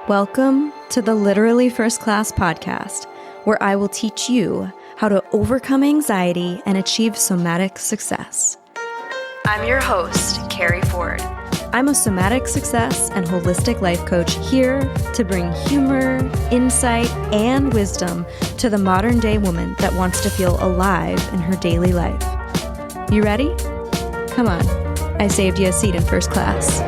Welcome to the Literally First Class podcast, where I will teach you how to overcome anxiety and achieve somatic success. I'm your host, Carrie Ford. I'm a somatic success and holistic life coach here to bring humor, insight, and wisdom to the modern day woman that wants to feel alive in her daily life. You ready? Come on, I saved you a seat in first class.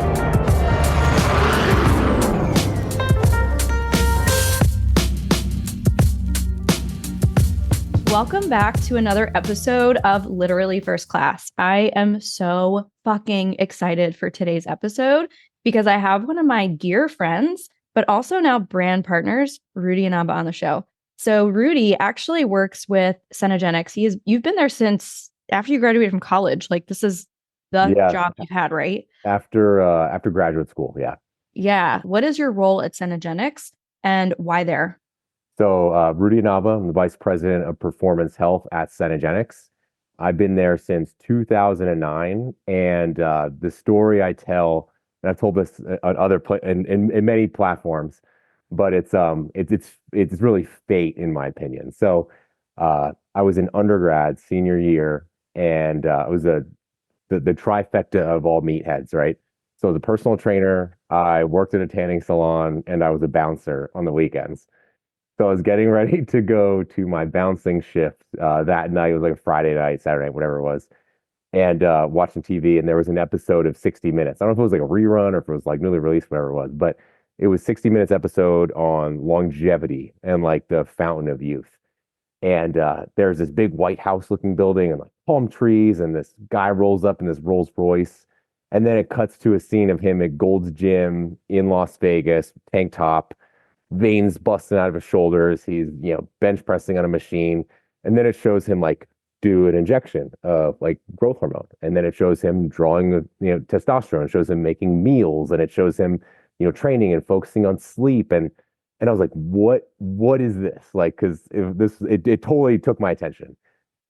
Welcome back to another episode of Literally First Class. I am so fucking excited for today's episode because I have one of my dear friends, but also now brand partners, Rudy and Inaba, on the show. So Rudy actually works with Cenegenics. You've been there since after you graduated from college. Like this is the job you've had, right? After graduate school, yeah. Yeah. What is your role at Cenegenics and why there? So Rudy Inaba, I'm the Vice President of Performance Health at Cenegenics. I've been there since 2009, and the story I tell, and I've told this on in many platforms, but it's really fate in my opinion. So I was in undergrad senior year, and it was the trifecta of all meatheads, right? So I was a personal trainer, I worked at a tanning salon, and I was a bouncer on the weekends. So I was getting ready to go to my bouncing shift that night. It was like a Friday night, Saturday night, whatever it was, and watching TV. And there was an episode of 60 Minutes. I don't know if it was like a rerun or if it was like newly released, whatever it was, but it was 60 Minutes episode on longevity and like the fountain of youth. And there's this big White House looking building and like palm trees, and this guy rolls up in this Rolls Royce. And then it cuts to a scene of him at Gold's Gym in Las Vegas, tank top, veins busting out of his shoulders. He's, bench pressing on a machine. And then it shows him like do an injection of like growth hormone. And then it shows him drawing, testosterone. It shows him making meals, and it shows him, training and focusing on sleep. And I was like, what is this? Like, because it totally took my attention.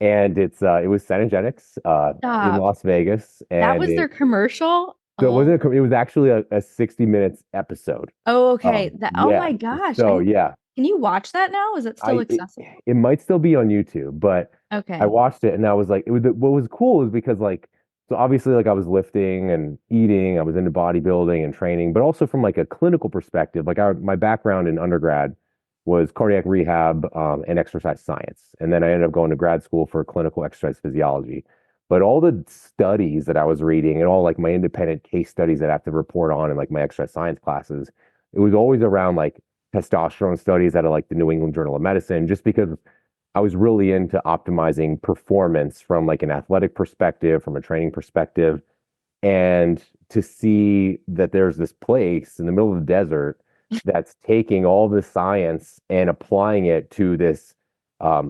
And it was Cenegenics in Las Vegas. And that was their commercial? So it was actually a 60 Minutes episode. Oh, okay. Oh my gosh. So yeah. Can you watch that now? Is it still accessible? It might still be on YouTube, but okay. I watched it and I was like, what was cool is because like, so obviously like I was lifting and eating, I was into bodybuilding and training, but also from like a clinical perspective, like my background in undergrad was cardiac rehab and exercise science. And then I ended up going to grad school for clinical exercise physiology. But all the studies that I was reading and all like my independent case studies that I have to report on in like my exercise science classes, it was always around like testosterone studies out of like the New England Journal of Medicine, just because I was really into optimizing performance from like an athletic perspective, from a training perspective. And to see that there's this place in the middle of the desert that's taking all this science and applying it to this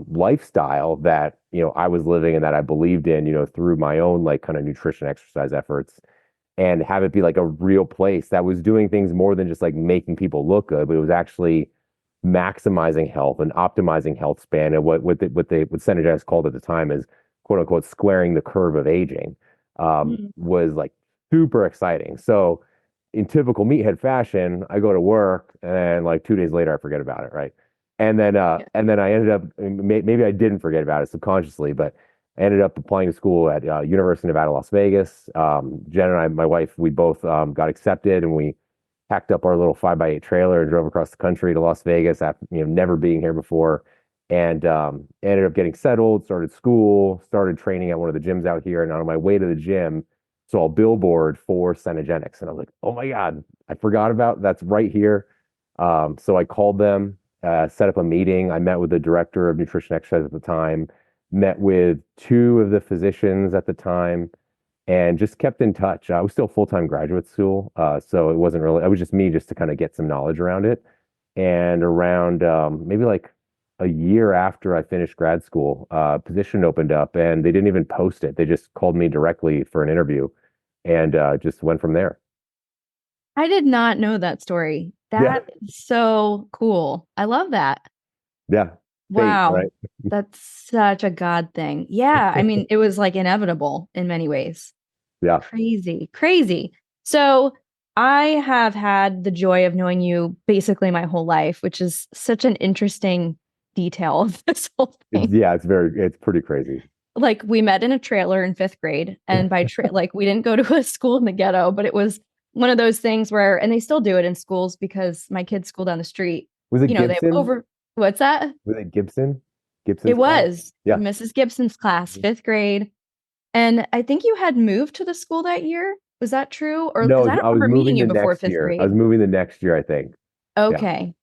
lifestyle that I was living and that I believed in through my own like kind of nutrition exercise efforts, and have it be like a real place that was doing things more than just like making people look good, but it was actually maximizing health and optimizing health span, and what Cenegenics called at the time is quote unquote squaring the curve of aging, was like super exciting. So in typical meathead fashion, I go to work and like 2 days later I forget about it, right? And then I ended up, maybe I didn't forget about it subconsciously, but I ended up applying to school at University of Nevada, Las Vegas. Jen and I, my wife, we both got accepted, and we packed up our little 5x8 trailer and drove across the country to Las Vegas after never being here before, and ended up getting settled, started school, started training at one of the gyms out here. And on my way to the gym, saw a billboard for Cenegenics, and I was like, oh my God, I forgot about that's right here. So I called them. Set up a meeting. I met with the director of nutrition exercise at the time, met with two of the physicians at the time, and just kept in touch. I was still full-time graduate school, so it wasn't really, it was just me just to kind of get some knowledge around it. And around maybe like a year after I finished grad school, position opened up, and they didn't even post it. They just called me directly for an interview, and just went from there. I did not know that story. That is so cool. I love that. Yeah. Wow. Right? That's such a God thing. Yeah. I mean, it was like inevitable in many ways. Yeah. Crazy. So I have had the joy of knowing you basically my whole life, which is such an interesting detail of this whole It's thing. yeah, it's pretty crazy. Like we met in a trailer in fifth grade, and like we didn't go to a school in the ghetto, but it was one of those things where, and they still do it in schools because my kid's school down the street, Was it they have Gibson? over, what's that? Was it Gibson? It Gibson's class? was Yeah. Mrs. Gibson's class, Mhm. fifth grade. And I think you had moved to the school that year. Was that true? Or No, because I don't I was remember meeting moving you the before next fifth year. I was grade. moving the next year, I think. Yeah. Okay.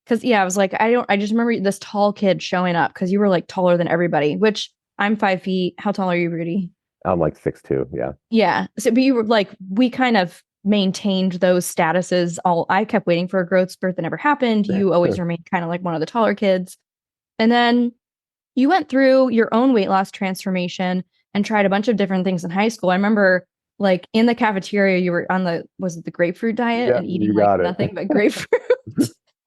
Because yeah, I was like, I just remember this tall kid showing up because you were like taller than everybody, which I'm 5 feet. How tall are you, Rudy? I'm like 6'2". Yeah. Yeah. So, but you were like, we kind of maintained those statuses. I kept waiting for a growth spurt that never happened. You always remained kind of like one of the taller kids. And then you went through your own weight loss transformation and tried a bunch of different things in high school. I remember like in the cafeteria, you were on was it the grapefruit diet Yeah, and eating you like got it. nothing but grapefruit?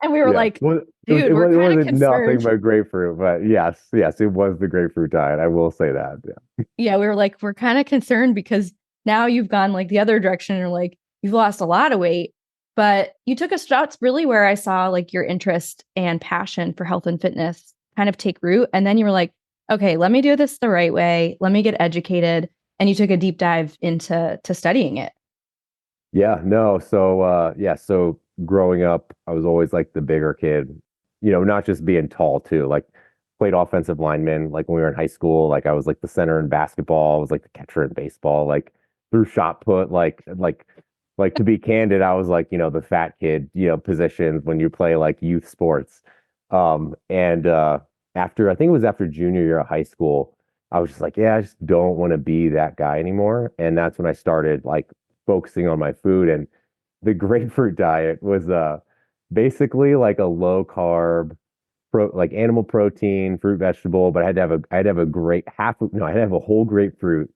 And we were Yeah. like, Well, dude, we're it kind of wasn't nothing concerned. but grapefruit, but yes, it was the grapefruit diet. I will say that. Yeah. Yeah, we were like, we're kind of concerned because now you've gone like the other direction and like you've lost a lot of weight. But you took a shot really where I saw like your interest and passion for health and fitness kind of take root. And then you were like, okay, let me do this the right way. Let me get educated. And you took a deep dive into studying it. Yeah, no. So so growing up, I was always like the bigger kid, not just being tall too. Like played offensive lineman, like when we were in high school, like I was like the center in basketball, I was like the catcher in baseball, like through shot put, like to be candid, I was like, the fat kid, positions when you play like youth sports. And after I think it was after junior year of high school, I was just like, yeah, I just don't want to be that guy anymore. And that's when I started like focusing on my food. And the grapefruit diet was basically like a low carb like animal protein, fruit, vegetable, but I had to have a great half no, I had to have a whole grapefruit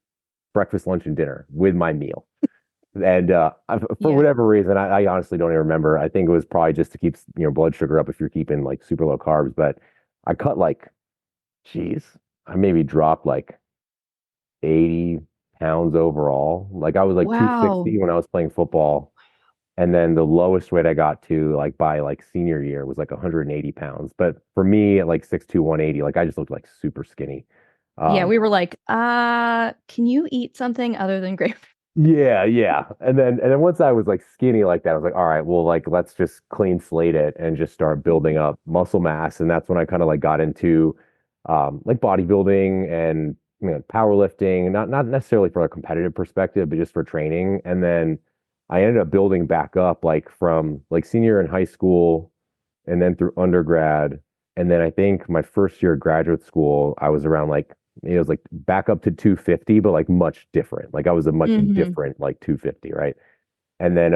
breakfast, lunch, and dinner with my meal. And for Yeah. whatever reason, I honestly don't even remember. I think it was probably just to keep blood sugar up if you're keeping like super low carbs. But I cut like, geez, I maybe dropped like 80 pounds overall. Like I was like Wow. 260 when I was playing football. And then the lowest weight I got to like by like senior year was like 180 pounds. But for me at like 6'2", 180, like I just looked like super skinny. Yeah, Um, we were like, can you eat something other than grapefruit? yeah, yeah. And then once I was like skinny like that, I was like, all right, well, like let's just clean slate it and just start building up muscle mass. And that's when I kind of like got into like bodybuilding and powerlifting, not necessarily for a competitive perspective, but just for training. And then I ended up building back up like from like senior in high school and then through undergrad. And then I think my first year of graduate school, I was around like, it was like back up to 250, but like much different. Like I was a much Hmm. different like 250, right? And then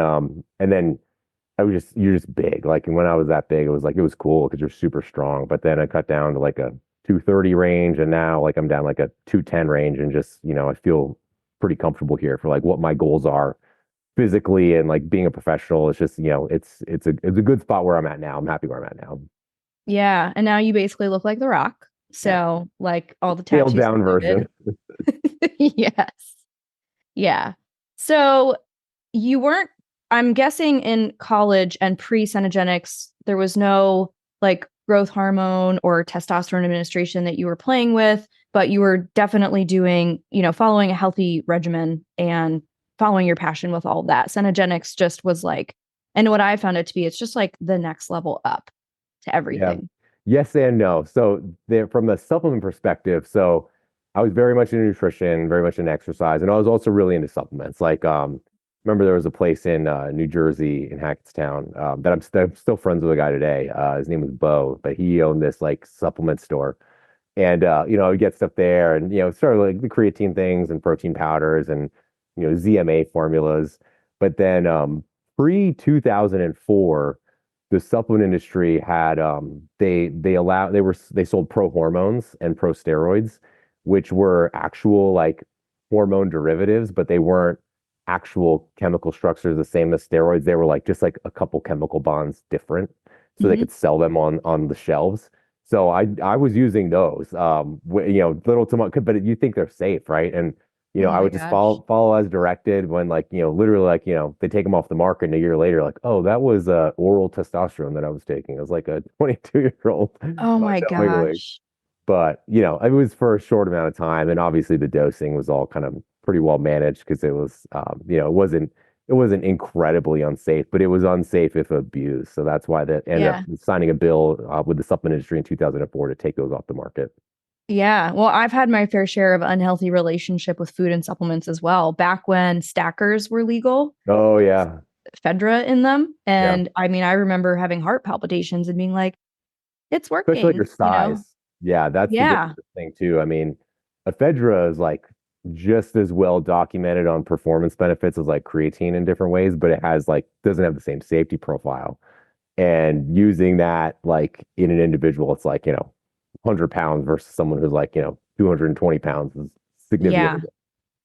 you're just big. Like, and when I was that big, it was like, it was cool because you're super strong. But then I cut down to like a 230 range. And now like I'm down like a 210 range and just, I feel pretty comfortable here for like what my goals are physically and like being a professional. It's just, it's a good spot where I'm at now. I'm happy where I'm at now. Yeah. And now you basically look like The Rock. Yeah. So, like all the Scaled tattoos down included. version. Yes. Yeah. So, you weren't, I'm guessing in college and pre Cenegenics, there was no like growth hormone or testosterone administration that you were playing with, but you were definitely doing, following a healthy regimen and following your passion with all of that. Cenegenics just was like, and what I found it to be, it's just like the next level up to Yeah. everything. Yes and no. So there, from the supplement perspective, so I was very much into nutrition, very much into exercise, and I was also really into supplements. Like, remember there was a place in New Jersey in Hackettstown that I'm still friends with a guy today. His name was Bo, but he owned this like supplement store, and I would get stuff there, and sort of like the creatine things and protein powders and ZMA formulas. But then pre 2004 the supplement industry had they sold pro hormones and pro steroids, which were actual like hormone derivatives, but they weren't actual chemical structures the same as steroids. They were like just like a couple chemical bonds different, so they Mhm. could sell them on the shelves. So I was using those, little to much, but you think they're safe, right? And Oh I my would just gosh. follow as directed when like, literally like, they take them off the market and a year later, like, oh, that was oral testosterone that I was taking. It was like a 22-year-old Oh my unknowingly. gosh. But, it was for a short amount of time. And obviously the dosing was all kind of pretty well managed because it was, it wasn't incredibly unsafe, but it was unsafe if abused. So that's why that ended up Yeah. signing a bill with the supplement industry in 2004 to take those off the market. Yeah. Well, I've had my fair share of unhealthy relationship with food and supplements as well. Back when stackers were legal, Oh yeah. Ephedra in them. Yeah. And I mean, I remember having heart palpitations and being like, it's Especially like your working, you know? size. Yeah, that's the Yeah. dangerous thing too. I mean, ephedra is like just as well documented on performance benefits as like creatine in different ways, but it has like doesn't have the same safety profile. And using that like in an individual, it's like, 100 pounds versus someone who's like, 220 pounds is Yeah. significantly.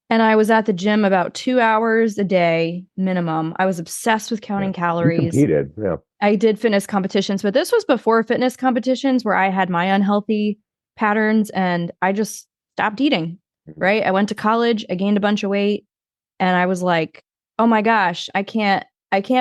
And I was at the gym about 2 hours a day minimum. I was obsessed with Yeah. counting You calories. competed. Yeah. I did fitness competitions, but this was before fitness competitions where I had my unhealthy patterns and I just stopped eating, Mhm. right? I went to college, I gained a bunch of weight, and I was like, "Oh my gosh, I can't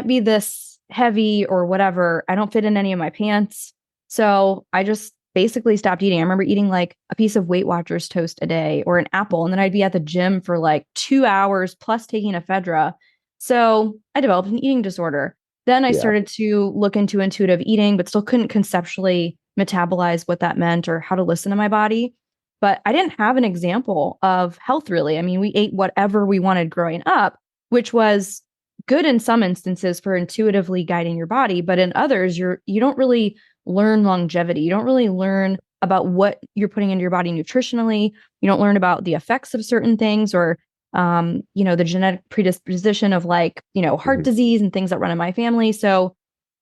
be this heavy or whatever. I don't fit in any of my pants." So, I just basically stopped eating. I remember eating like a piece of Weight Watchers toast a day or an apple, and then I'd be at the gym for like 2 hours plus taking ephedra. So, I developed an eating disorder. Then I Yeah. started to look into intuitive eating, but still couldn't conceptually metabolize what that meant or how to listen to my body. But I didn't have an example of health really. I mean, we ate whatever we wanted growing up, which was good in some instances for intuitively guiding your body, but in others you don't really learn longevity. You don't really learn about what you're putting into your body nutritionally. You don't learn about the effects of certain things or the genetic predisposition of like, heart Mhm. disease and things that run in my family. So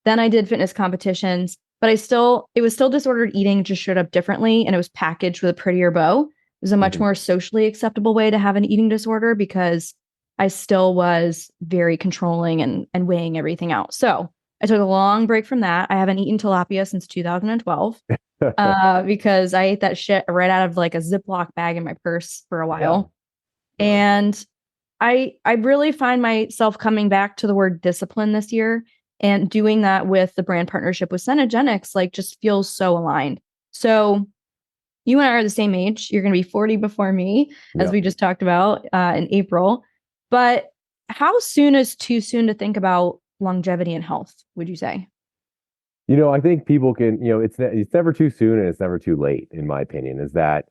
then I did fitness competitions, but it was still disordered eating, just showed up differently and it was packaged with a prettier bow. It was a much Mhm. more socially acceptable way to have an eating disorder because I still was very controlling and weighing everything out. So I took a long break from that. I haven't eaten tilapia since 2012 because I ate that shit right out of like a Ziploc bag in my purse for a Yeah. while. No. And I really find myself coming back to the word discipline this year and doing that with the brand partnership with Cenegenics, like just feels so aligned. So you and I are the same age. You're going to be 40 before me, as Yeah. we just talked about in April. But how soon is too soon to think about longevity and health, would you say? I think people can, it's never too soon and it's never too late, in my opinion, is that,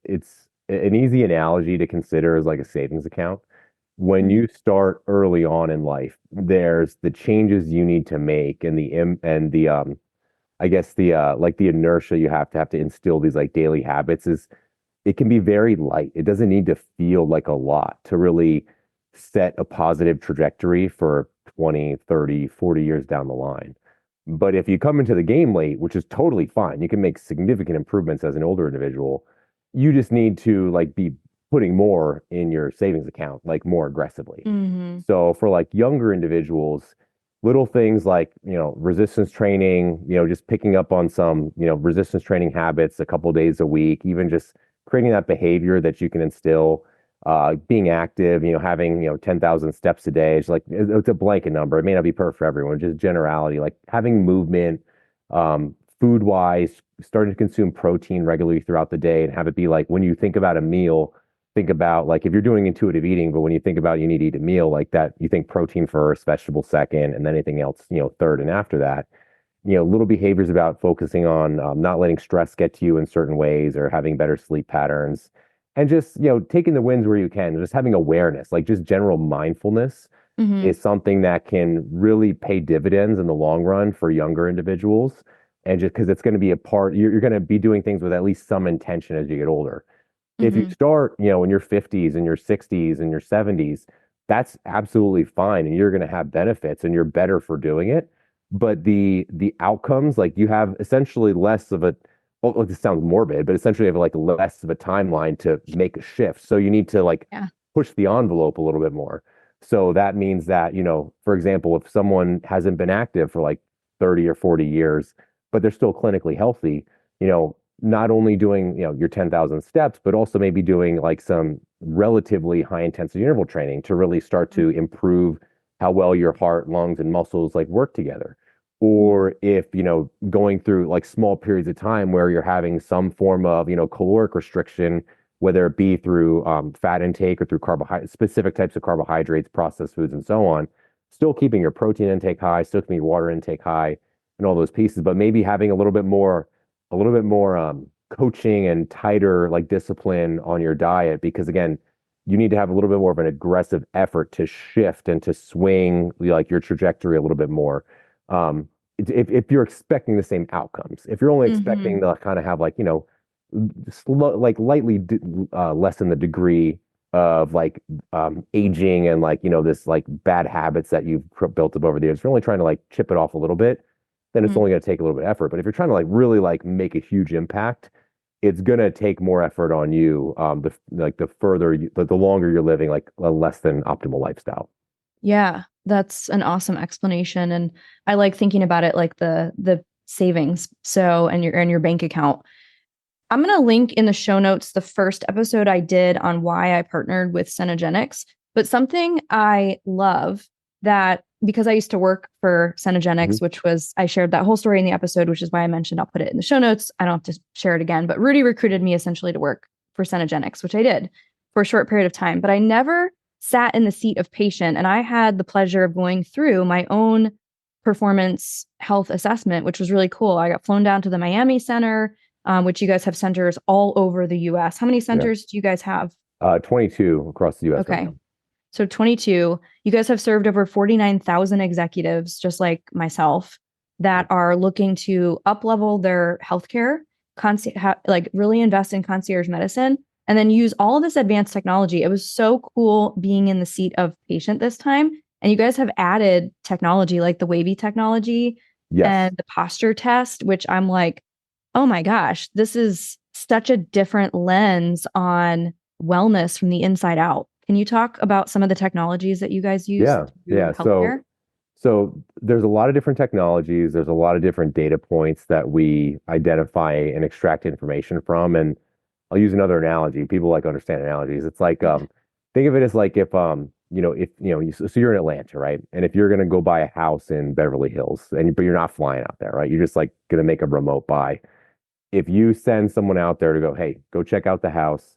it's an easy analogy to consider as like a savings account. When Mhm. you start early on in life, there's the changes you need to make and I guess like the inertia you have to instill these like daily habits is it can be very light. It doesn't need to feel like a lot to really set a positive trajectory for 20, 30, 40 years down the line. But if you come into the game late, which is totally fine, you can make significant improvements as an older individual. You just need to like be putting more in your savings account, like more aggressively. Mhm. So for like younger individuals, little things like, resistance training, just picking up on some, resistance training habits a couple days a week, even just creating that behavior that you can instill, being active, having, 10,000 steps a day. It's like, it's a blanket number. It may not be perfect for everyone, just generality, like having movement, food wise, starting to consume protein regularly throughout the day and have it be like when you think about a meal, think about like if you're doing intuitive eating, but when you think about you need to eat a meal like that, you think protein first, vegetable second, and then anything else, third and after that. Little behaviors about focusing on not letting stress get to you in certain ways or having better sleep patterns and just, taking the wins where you can, just having awareness, like just general mindfulness Mhm. is something that can really pay dividends in the long run for younger individuals. And just because it's going to be a part, you're going to be doing things with at least some intention as you get older. If you Mhm. start, in your 50s and your 60s and your 70s, that's absolutely fine and you're going to have benefits and you're better for doing it. But the outcomes, like you have essentially less of a, well, this sounds morbid, but essentially you have like less of a timeline to make a shift. So you need to like Yeah. push the envelope a little bit more. So that means that, for example, if someone hasn't been active for like 30 or 40 years, but they're still clinically healthy, not only doing, your 10,000 steps, but also maybe doing like some relatively high intensity interval training to really start to improve how well your heart, lungs, and muscles like work together. Or if, going through like small periods of time where you're having some form of, caloric restriction, whether it be through fat intake or through specific types of carbohydrates, processed foods, and so on, still keeping your protein intake high, still keeping your water intake high, and all those pieces, but maybe having a little bit more coaching and tighter like discipline on your diet, because again, you need to have a little bit more of an aggressive effort to shift and to swing like your trajectory a little bit more. If you're expecting the same outcomes, if you're only expecting to kind of have like, like lightly lessen the degree of like aging and like, this like bad habits that you've built up over the years, if you're only trying to like chip it off a little bit, then it's only going to take a little bit of effort. But if you're trying to like really like make a huge impact, it's going to take more effort on you. The longer you're living like a less than optimal lifestyle. Yeah, that's an awesome explanation. And I like thinking about it like the savings. So, and your bank account. I'm going to link in the show notes the first episode I did on why I partnered with Cenegenics. But something I love that, because I used to work for Cenegenics, which was, I shared that whole story in the episode, which is why I mentioned I'll put it in the show notes. I don't have to share it again, but Rudy recruited me essentially to work for Cenegenics, which I did for a short period of time, but I never sat in the seat of patient. And I had the pleasure of going through my own performance health assessment, which was really cool. I got flown down to the Miami Center, which you guys have centers all over the US. How many centers do you guys have? 22 across the US. Okay. Right now. So 22, you guys have served over 49,000 executives, just like myself, that are looking to up-level their healthcare, like really invest in concierge medicine, and then use all of this advanced technology. It was so cool being in the seat of patient this time. And you guys have added technology like the wavy technology and the posture test, which I'm like, oh my gosh, this is such a different lens on wellness from the inside out. Can you talk about some of the technologies that you guys use? Yeah. So there's a lot of different technologies. There's a lot of different data points that we identify and extract information from. And I'll use another analogy. People like understand analogies. It's like, think of it as like so you're in Atlanta, right? And if you're going to go buy a house in Beverly Hills, but you're not flying out there, right? You're just like going to make a remote buy. If you send someone out there to go, hey, go check out the house,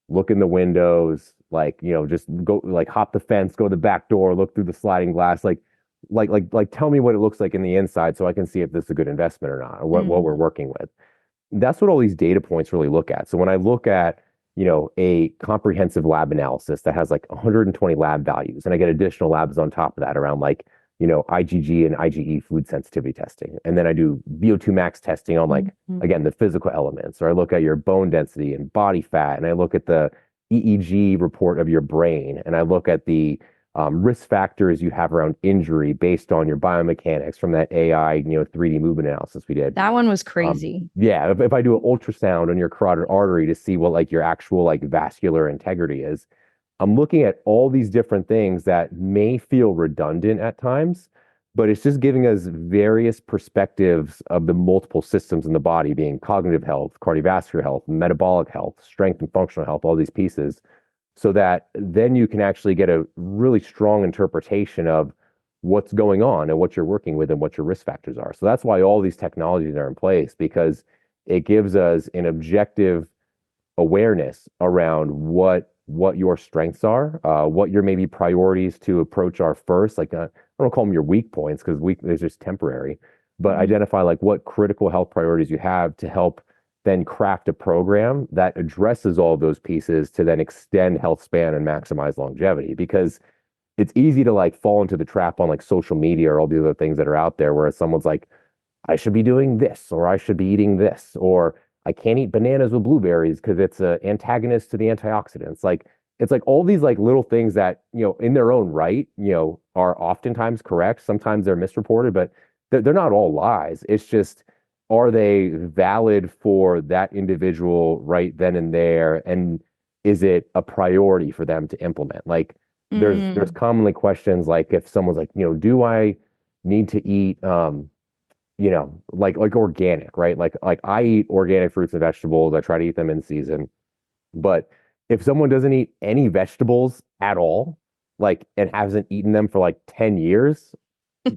look in the windows, like, just go like hop the fence, go to the back door, look through the sliding glass, like tell me what it looks like in the inside so I can see if this is a good investment or not, or what we're working with. That's what all these data points really look at. So when I look at, a comprehensive lab analysis that has like 120 lab values, and I get additional labs on top of that around like, IgG and IgE food sensitivity testing. And then I do VO2 max testing on like, again, the physical elements, or I look at your bone density and body fat, and I look at the EEG report of your brain, and I look at the risk factors you have around injury based on your biomechanics from that AI, 3D movement analysis we did. That one was crazy. If I do an ultrasound on your carotid artery to see what like your actual like vascular integrity is, I'm looking at all these different things that may feel redundant at times, but it's just giving us various perspectives of the multiple systems in the body, being cognitive health, cardiovascular health, metabolic health, strength and functional health, all these pieces, so that then you can actually get a really strong interpretation of what's going on and what you're working with and what your risk factors are. So that's why all these technologies are in place, because it gives us an objective awareness around what your strengths are, what your maybe priorities to approach are first. Like I don't call them your weak points, because weak is just temporary, but identify like what critical health priorities you have to help then craft a program that addresses all of those pieces to then extend health span and maximize longevity. Because it's easy to like fall into the trap on like social media or all the other things that are out there, where someone's like, I should be doing this, or I should be eating this, or I can't eat bananas with blueberries because it's an antagonist to the antioxidants. Like, it's like all these like little things that, in their own right, are oftentimes correct. Sometimes they're misreported, but they're not all lies. It's just, are they valid for that individual right then and there? And is it a priority for them to implement? Like, there's commonly questions like, if someone's like, do I need to eat like organic, right? Like I eat organic fruits and vegetables. I try to eat them in season, but if someone doesn't eat any vegetables at all, like, and hasn't eaten them for like 10 years,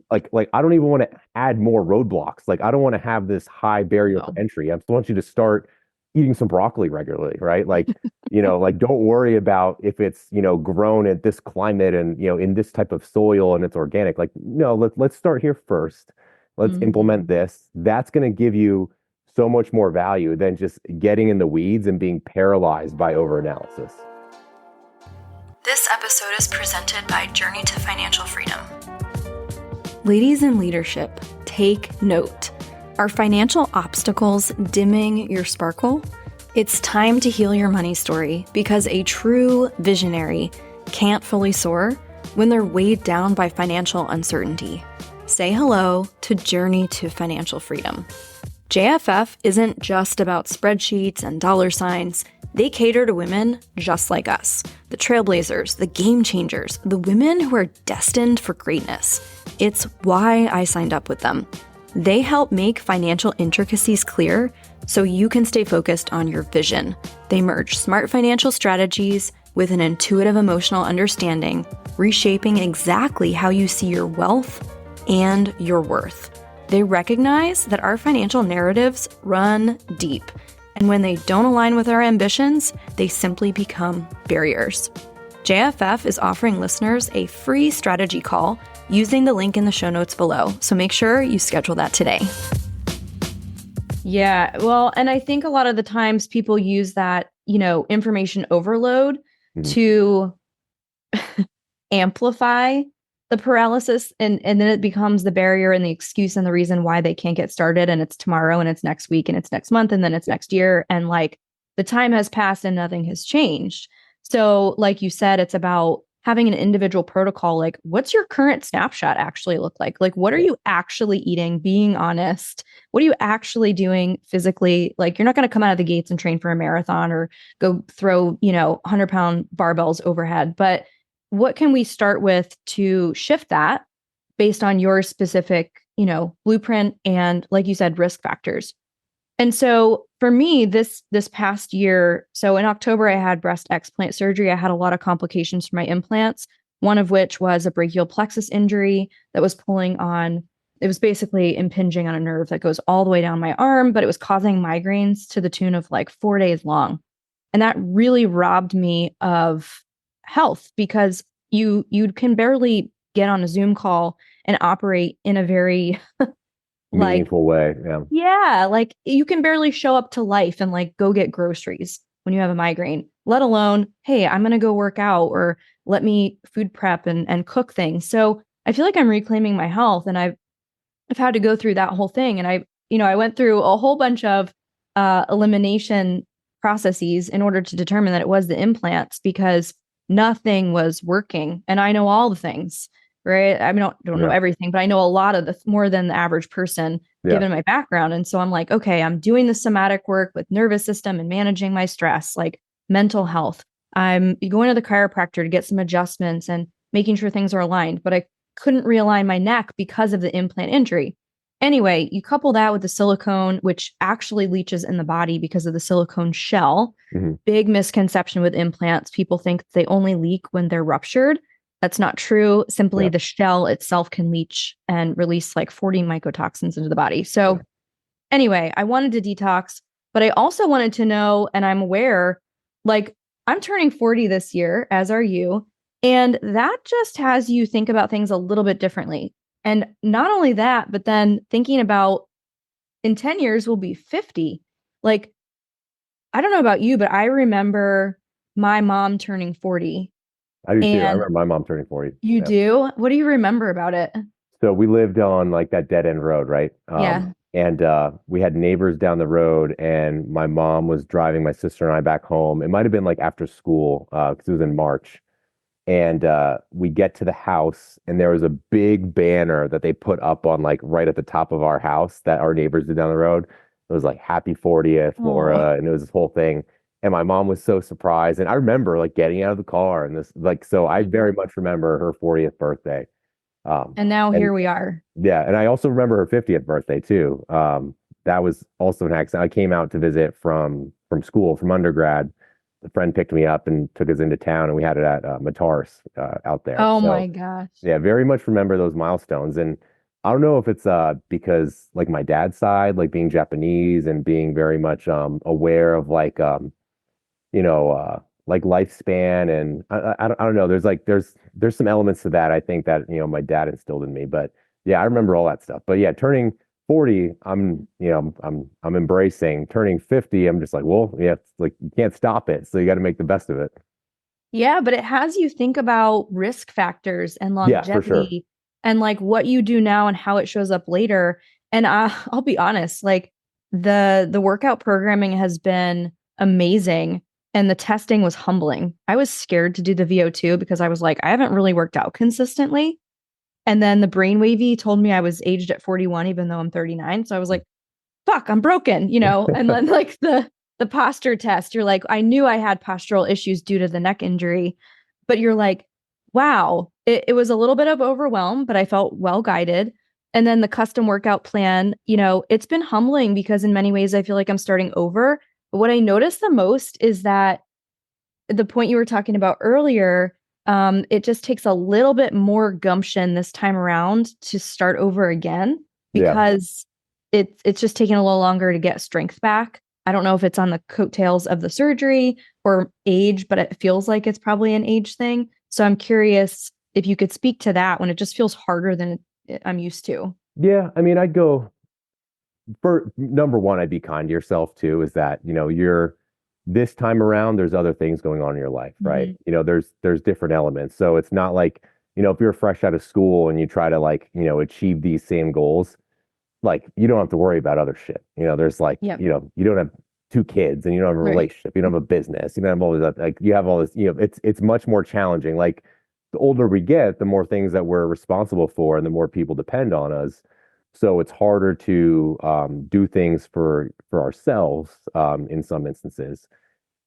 like I don't even want to add more roadblocks. Like I don't want to have this high barrier for No. entry. I just want you to start eating some broccoli regularly, right? Like, like don't worry about if it's, grown at this climate and, in this type of soil and it's organic. Like, no, let's start here first. Let's implement this. That's going to give you so much more value than just getting in the weeds and being paralyzed by overanalysis. This episode is presented by Journey to Financial Freedom. Ladies in leadership, take note. Are financial obstacles dimming your sparkle? It's time to heal your money story, because a true visionary can't fully soar when they're weighed down by financial uncertainty. Say hello to Journey to Financial Freedom. JFF isn't just about spreadsheets and dollar signs. They cater to women just like us, the trailblazers, the game changers, the women who are destined for greatness. It's why I signed up with them. They help make financial intricacies clear so you can stay focused on your vision. They merge smart financial strategies with an intuitive emotional understanding, reshaping exactly how you see your wealth and your worth. They recognize that our financial narratives run deep, and when they don't align with our ambitions, they simply become barriers. JFF is offering listeners a free strategy call using the link in the show notes below, so make sure you schedule that today. Yeah, well, and I think a lot of the times people use that, information overload to amplify the paralysis, and then it becomes the barrier and the excuse and the reason why they can't get started, and it's tomorrow and it's next week and it's next month and then it's next year, and like the time has passed and nothing has changed. So like you said, it's about having an individual protocol. Like, what's your current snapshot actually look like? Like, what are you actually eating? Being honest. What are you actually doing physically? Like, you're not going to come out of the gates and train for a marathon or go throw, 100-pound barbells overhead. But what can we start with to shift that based on your specific, blueprint and, like you said, risk factors? And so for me, this past year, so in October, I had breast explant surgery. I had a lot of complications from my implants, one of which was a brachial plexus injury that was it was basically impinging on a nerve that goes all the way down my arm, but it was causing migraines to the tune of like 4 days long. And that really robbed me of health, because you can barely get on a Zoom call and operate in a very meaningful way. Yeah, like you can barely show up to life and like go get groceries when you have a migraine, let alone, hey, I'm going to go work out, or let me food prep and cook things. So I feel like I'm reclaiming my health, and I've had to go through that whole thing. And I went through a whole bunch of elimination processes in order to determine that it was the implants, because nothing was working. And I know all the things, right? I mean, I don't know everything, but I know a lot of more than the average person, given my background. And so I'm like, okay, I'm doing the somatic work with nervous system and managing my stress, like mental health. I'm going to the chiropractor to get some adjustments and making sure things are aligned, but I couldn't realign my neck because of the implant injury. Anyway, you couple that with the silicone, which actually leaches in the body because of the silicone shell. Big misconception with implants. People think they only leak when they're ruptured. That's not true. Simply the shell itself can leach and release like 40 mycotoxins into the body. So anyway, I wanted to detox, but I also wanted to know, and I'm aware, like I'm turning 40 this year, as are you. And that just has you think about things a little bit differently. And not only that, but then thinking about in 10 years, we'll be 50. Like, I don't know about you, but I remember my mom turning 40. I do too. I remember my mom turning 40. You do? What do you remember about it? So we lived on like that dead end road, right? And we had neighbors down the road, and my mom was driving my sister and I back home. It might have been like after school, because it was in March. And we get to the house, and there was a big banner that they put up on like right at the top of our house that our neighbors did down the road. It was like "Happy 40th, Laura," and it was this whole thing. And my mom was so surprised. And I remember like getting out of the car and this, like, so I very much remember her 40th birthday. And now here we are. Yeah. And I also remember her 50th birthday too. That was also an accident. I came out to visit from school, from undergrad. a friend picked me up and took us into town, and we had it at Matars out there. Oh So my gosh. yeah, very much remember those milestones. And I don't know if it's because like my dad's side, like being Japanese and being very much aware of like like lifespan, and I don't know. There's like there's some elements to that I think that my dad instilled in me. But yeah, I remember all that stuff. But yeah, turning 40, I'm embracing. Turning 50, I'm just like, well, yeah, it's like you can't stop it, so you got to make the best of it. Yeah, but it has you think about risk factors and Yeah, for sure. longevity and like what you do now and how it shows up later. And I'll be honest, like the workout programming has been amazing and the testing was humbling. I was scared to do the VO2 because I was like, I haven't really worked out consistently. And then the brain wavy told me I was aged at 41, even though I'm 39. So I was like, fuck, I'm broken, And then like the posture test, you're like, I knew I had postural issues due to the neck injury, but you're like, wow, it was a little bit of overwhelm, but I felt well guided. And then the custom workout plan, it's been humbling because in many ways I feel like I'm starting over. But what I noticed the most is that the point you were talking about earlier, it just takes a little bit more gumption this time around to start over again Yeah. because it's just taking a little longer to get strength back. I don't know if it's on the coattails of the surgery or age, but it feels like it's probably an age thing. So I'm curious if you could speak to that when it just feels harder than I'm used to. Yeah, I mean, I'd go for number one, I'd be kind to yourself too, is that, you're this time around, there's other things going on in your life, right? Mhm. There's different elements. So it's not like, if you're fresh out of school and you try to like, achieve these same goals, like you don't have to worry about other shit. There's like, Yep. you don't have two kids and you don't have a Right. relationship, you don't have a business, you don't have all this, like you have all this, it's much more challenging. Like the older we get, the more things that we're responsible for and the more people depend on us. So it's harder to do things for ourselves in some instances.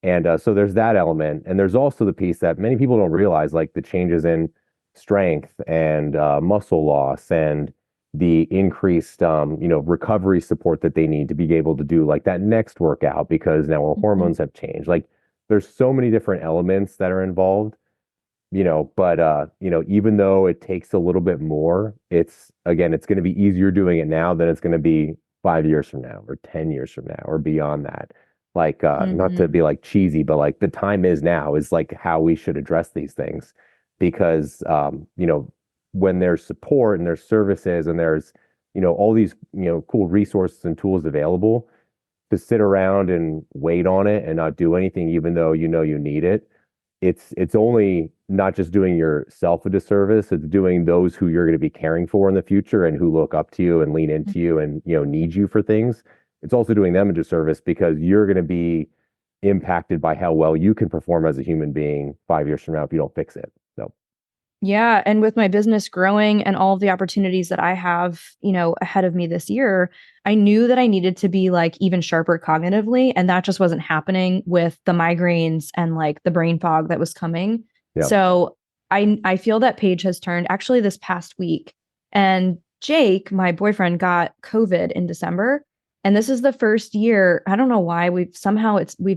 And so there's that element. And there's also the piece that many people don't realize, like the changes in strength and muscle loss and the increased, recovery support that they need to be able to do like that next workout because now our Mhm. hormones have changed. Like there's so many different elements that are involved, but even though it takes a little bit more, it's going to be easier doing it now than it's going to be 5 years from now or 10 years from now or beyond that. Like not to Mhm. be like cheesy, but like the time is now is like how we should address these things because when there's support and there's services and there's all these cool resources and tools available, to sit around and wait on it and not do anything even though you need it, it's only not just doing yourself a disservice, it's doing those who you're going to be caring for in the future and who look up to you and lean into you and need you for things. It's also doing them a disservice because you're going to be impacted by how well you can perform as a human being 5 years from now if you don't fix it. So Yeah, and with my business growing and all of the opportunities that I have, ahead of me this year, I knew that I needed to be like even sharper cognitively, and that just wasn't happening with the migraines and like the brain fog that was coming. yeah. So I feel that page has turned actually this past week. And Jake, my boyfriend, got COVID in December. And this is the first year, I don't know why we've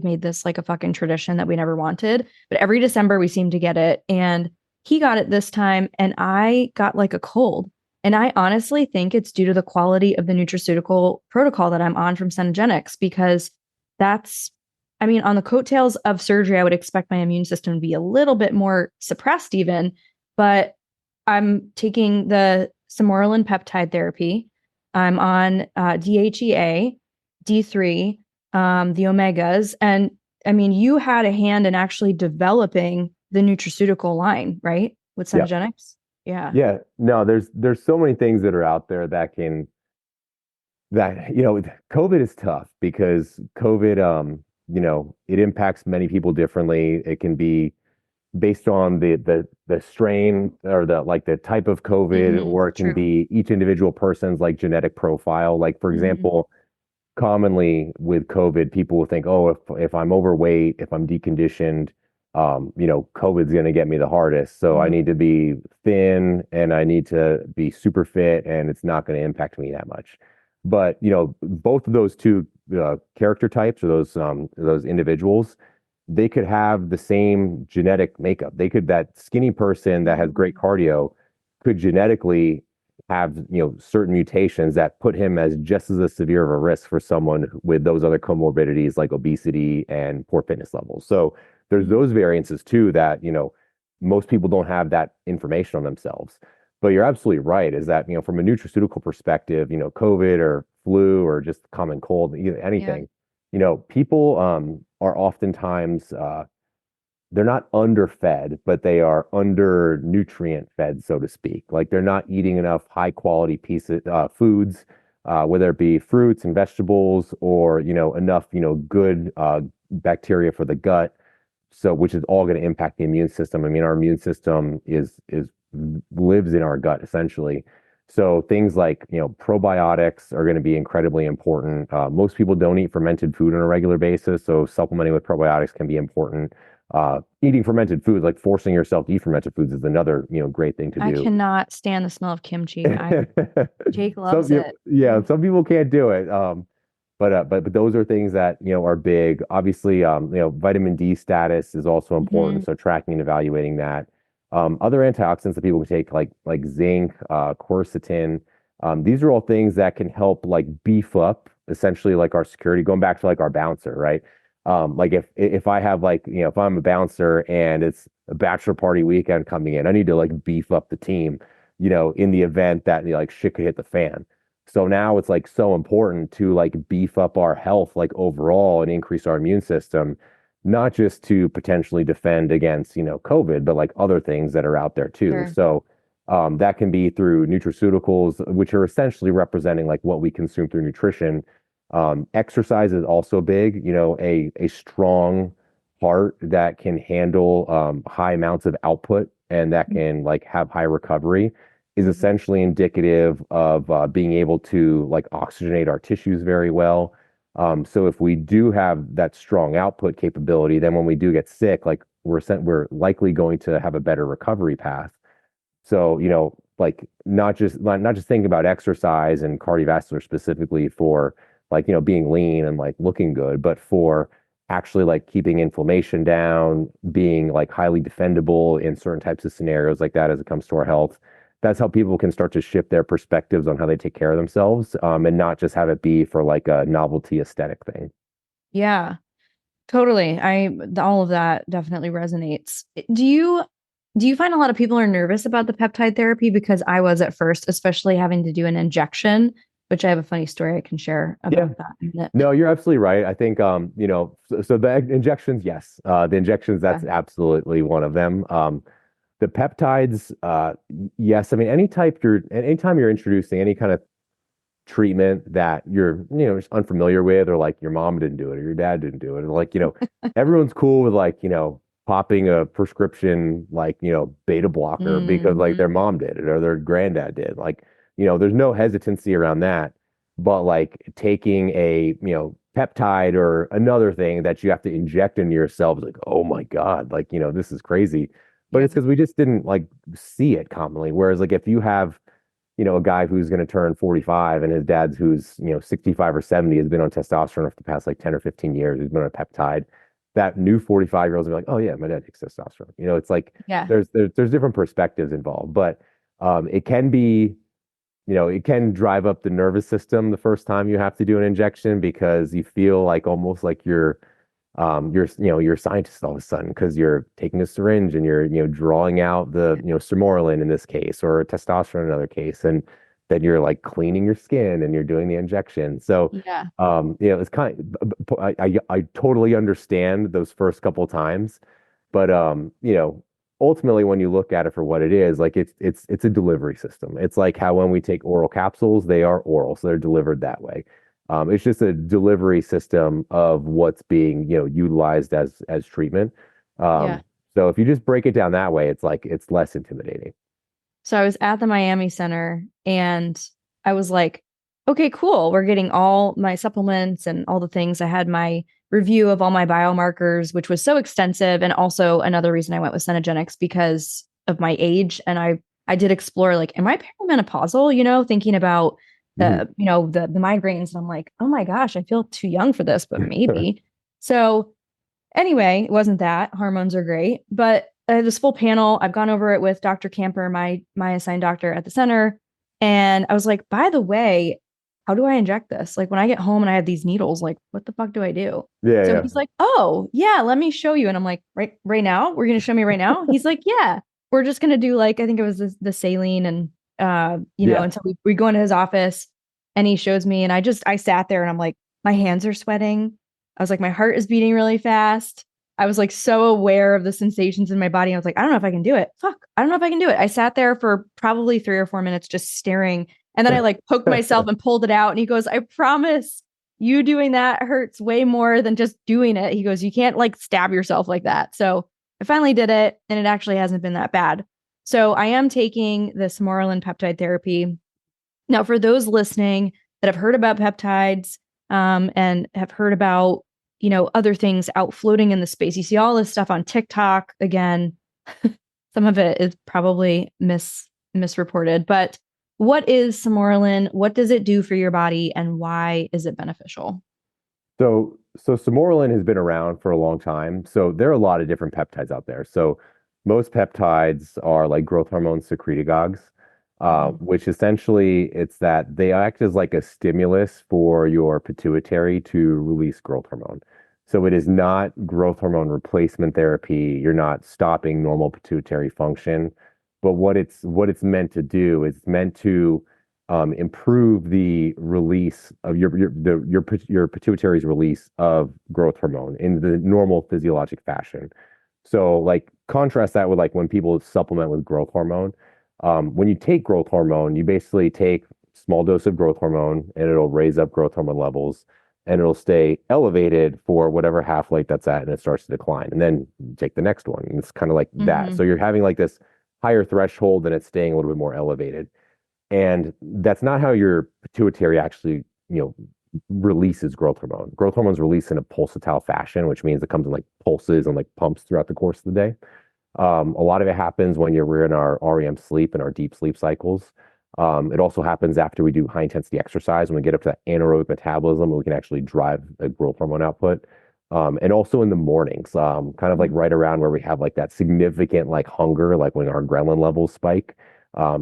made this like a fucking tradition that we never wanted, but every December we seem to get it. And he got it this time, and I got like a cold. And I honestly think it's due to the quality of the nutraceutical protocol that I'm on from Cenegenics, because that's, I mean, on the coattails of surgery, I would expect my immune system to be a little bit more suppressed, even. But I'm taking the Samoralin peptide therapy. I'm on DHEA, D3, the omegas. And I mean, you had a hand in actually developing the nutraceutical line, right? With Yeah. Cenegenics? Yeah. Yeah. No, there's so many things that are out there that COVID is tough because COVID it impacts many people differently. It can be based on the strain or the like the type of COVID, Hmm. or it can True. be each individual person's like genetic profile. Like for Hmm. example, commonly with COVID, people will think, oh, if I'm overweight, if I'm deconditioned, COVID's going to get me the hardest. So I Hmm. need to be thin and I need to be super fit, and it's not going to impact me that much. But both of those two character types or those individuals, they could have the same genetic makeup. That skinny person that has great cardio could genetically have, certain mutations that put him as just as a severe of a risk for someone with those other comorbidities like obesity and poor fitness levels. So there's those variances too that, most people don't have that information on themselves. But you're absolutely right, is that, from a nutraceutical perspective, COVID or flu or just common cold, Yeah. anything, people are oftentimes they're not underfed, but they are under nutrient fed, so to speak. Like they're not eating enough high quality pieces foods, whether it be fruits and vegetables or enough good bacteria for the gut. So which is all going to impact the immune system. I mean, our immune system is lives in our gut essentially. So things like probiotics are going to be incredibly important. Most people don't eat fermented food on a regular basis, so supplementing with probiotics can be important. Eating fermented foods, like forcing yourself to eat fermented foods, is another great thing to I do. cannot stand the smell of kimchi. Jake loves some, it. yeah, some people can't do it. But those are things that are big. Obviously, vitamin D status is also important, Mhm. so tracking and evaluating that. Other antioxidants that people can take, like zinc, quercetin, these are all things that can help like beef up essentially like our security. Going back to like our bouncer, right? Like if I have like if I'm a bouncer and it's a bachelor party weekend coming in, I need to like beef up the team, in the event that like shit could hit the fan. So now it's like so important to like beef up our health like overall and increase our immune system, not just to potentially defend against, COVID, but like other things that are out there too. Sure. So that can be through nutraceuticals, which are essentially representing like what we consume through nutrition. Exercise is also big, a strong heart that can handle high amounts of output and that can like have high recovery is essentially indicative of being able to like oxygenate our tissues very well. So if we do have that strong output capability, then when we do get sick, like we're likely going to have a better recovery path. So, like not just thinking about exercise and cardiovascular specifically for like, being lean and like looking good, but for actually like keeping inflammation down, being like highly defendable in certain types of scenarios like that as it comes to our health. That's how people can start to shift their perspectives on how they take care of themselves, and not just have it be for like a novelty aesthetic thing. Yeah, totally. All of that definitely resonates. Do you find a lot of people are nervous about the peptide therapy? Because I was at first, especially having to do an injection, which I have a funny story I can share Yeah. about that in a minute. No, you're absolutely right. I think, so the injections, yes. The injections, Yeah. that's absolutely one of them. The peptides, yes. I mean, anytime you're introducing any kind of treatment that you're, just unfamiliar with, or like your mom didn't do it or your dad didn't do it, or like, everyone's cool with like, popping a prescription, like, beta blocker because like their Mhm. mom did it or their granddad did. Like, there's no hesitancy around that. But like taking a, peptide or another thing that you have to inject into yourself is like, oh my God, like, this is crazy. But Yeah. it's because we just didn't like see it commonly. Whereas like if you have a guy who's going to turn 45 and his dad's who's, 65 or 70 has been on testosterone for the past like 10 or 15 years, he's been on a peptide. That new 45-year-olds are like, oh yeah, my dad takes testosterone. It's like Yeah. there's different perspectives involved, but it can be, it can drive up the nervous system the first time you have to do an injection because you feel like almost like you're a scientist all of a sudden because you're taking a syringe and you're drawing out the sermorelin in this case or testosterone in another case, and then you're like cleaning your skin and you're doing the injection. So Yeah. it's I totally understand those first couple times, but ultimately when you look at it for what it is, like it's a delivery system. It's like how when we take oral capsules, they are oral, so they're delivered that way. It's just a delivery system of what's being, utilized as treatment. Yeah. So if you just break it down that way, it's like it's less intimidating. So I was at the Miami Center and I was like, okay, cool. We're getting all my supplements and all the things. I had my review of all my biomarkers, which was so extensive. And also another reason I went with Cenegenics because of my age. And I did explore like, am I perimenopausal? Thinking about Mhm. the migraines. And I'm like, oh my gosh, I feel too young for this, but maybe. So Anyway, it wasn't that. Hormones are great, but this full panel, I've gone over it with Dr. Camper, my assigned doctor at the center, and I was like, by the way, how do I inject this? Like when I get home and I have these needles, like what the fuck do I do? Yeah, So yeah. he's like, oh yeah, let me show you. And I'm like, right now, we're gonna show me right now. He's like, yeah, we're just gonna do like I think it was the saline and Yeah. until we go into his office and he shows me, and I sat there and I'm like, my hands are sweating. I was like, my heart is beating really fast. I was like so aware of the sensations in my body. I was like, I don't know if I can do it. Fuck, I don't know if I can do it. I sat there for probably 3 or 4 minutes just staring. And then I like poked myself and pulled it out. And he goes, I promise you doing that hurts way more than just doing it. He goes, you can't like stab yourself like that. So I finally did it, and it actually hasn't been that bad. So I am taking this Morlin peptide therapy. Now, for those listening that have heard about peptides and have heard about other things out floating in the space. You see all this stuff on TikTok. Again, some of it is probably misreported, but what is Samoralin? What does it do for your body, and why is it beneficial? So Samoralin has been around for a long time. So there are a lot of different peptides out there. So most peptides are like growth hormone secretagogues, which essentially it's that they act as like a stimulus for your pituitary to release growth hormone. So it is not growth hormone replacement therapy. You're not stopping normal pituitary function, but what it's meant to do is it's meant to improve the release of your pituitary's release of growth hormone in the normal physiologic fashion. So, like, contrast that with like when people supplement with growth hormone. When you take growth hormone, you basically take small dose of growth hormone and it'll raise up growth hormone levels and it'll stay elevated for whatever half life that's at, and it starts to decline. And then you take the next one. And it's kind of like that. So you're having like this higher threshold and it's staying a little bit more elevated. And that's not how your pituitary actually, releases growth hormone. Growth hormone is released in a pulsatile fashion, which means it comes in like pulses and like pumps throughout the course of the day. A lot of it happens when we're in our REM sleep and our deep sleep cycles. It also happens after we do high intensity exercise when we get up to that anaerobic metabolism, we can actually drive a growth hormone output. And also in the mornings, kind of like right around where we have like that significant like hunger, like when our ghrelin levels spike,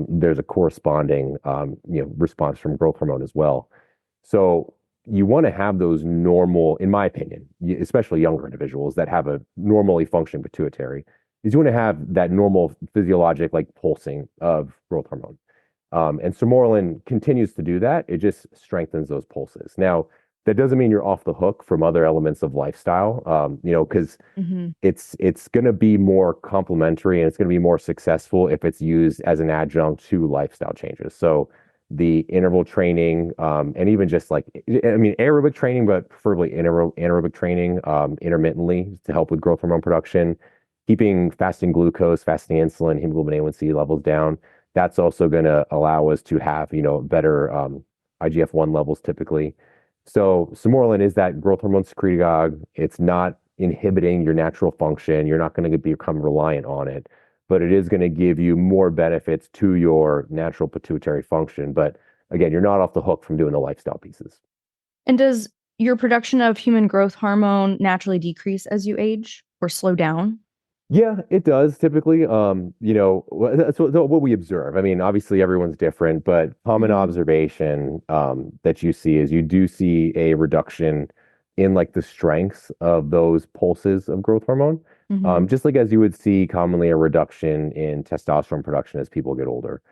there's a corresponding response from growth hormone as well. So you want to have those normal, in my opinion, especially younger individuals that have a normally functioning pituitary, is you want to have that normal physiologic like pulsing of growth hormone. And Sermorelin continues to do that. It just strengthens those pulses. Now, that doesn't mean you're off the hook from other elements of lifestyle, because it's going to be more complementary and it's going to be more successful if it's used as an adjunct to lifestyle changes. So the interval training, and even just like, I mean, aerobic training, but preferably anaerobic training, intermittently to help with growth hormone production, keeping fasting glucose, fasting insulin, hemoglobin A1C levels down. That's also going to allow us to have, better IGF-1 levels typically. So Sermorelin is that growth hormone secretagogue. It's not inhibiting your natural function. You're not going to become reliant on it, but it is going to give you more benefits to your natural pituitary function. But again, you're not off the hook from doing the lifestyle pieces. And does your production of human growth hormone naturally decrease as you age or slow down? Yeah, it does typically. That's what we observe. I mean, obviously everyone's different, but common observation that you see is you do see a reduction in like the strengths of those pulses of growth hormone. Just like as you would see commonly a reduction in testosterone production as people get older.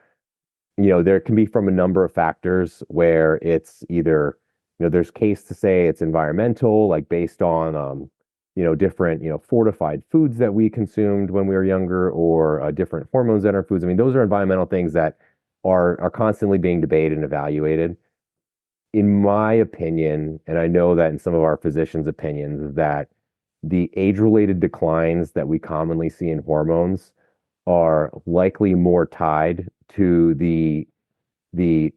There can be from a number of factors where it's either, there's case to say it's environmental, like based on different, fortified foods that we consumed when we were younger, or different hormones in our foods. I mean, those are environmental things that are constantly being debated and evaluated. In my opinion, and I know that in some of our physicians' opinions, that the age-related declines that we commonly see in hormones are likely more tied to the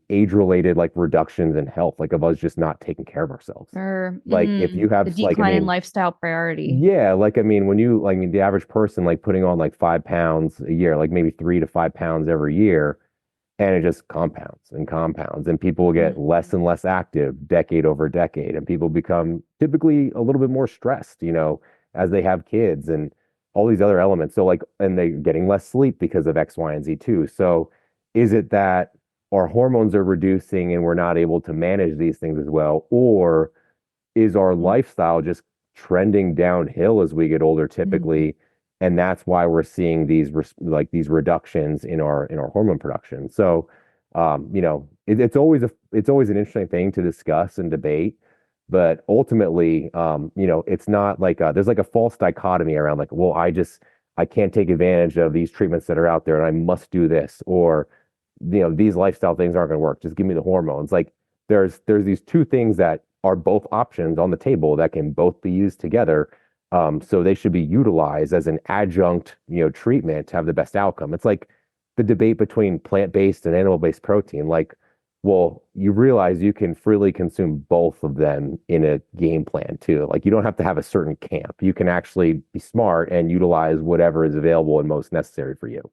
age-related like reductions in health, like of us just not taking care of ourselves. Or Like if you have the like, decline in lifestyle priority. yeah, like I mean, the average person like putting on like 5 pounds a year, like maybe 3 to 5 pounds every year, and it just compounds and compounds, and people get less and less active decade over decade, and people become typically a little bit more stressed, as they have kids and all these other elements. So like, and they're getting less sleep because of X, Y, and Z too. So is it that our hormones are reducing and we're not able to manage these things as well? Or is our lifestyle just trending downhill as we get older typically? And that's why we're seeing these reductions in our hormone production. So it's always an interesting thing to discuss and debate, but ultimately, it's not like there's like a false dichotomy around like, well, I can't take advantage of these treatments that are out there and I must do this, or these lifestyle things aren't going to work. Just give me the hormones. Like there's these two things that are both options on the table that can both be used together. So they should be utilized as an adjunct, treatment to have the best outcome. It's like the debate between plant-based and animal-based protein. Like, well, you realize you can freely consume both of them in a game plan too. Like you don't have to have a certain camp. You can actually be smart and utilize whatever is available and most necessary for you.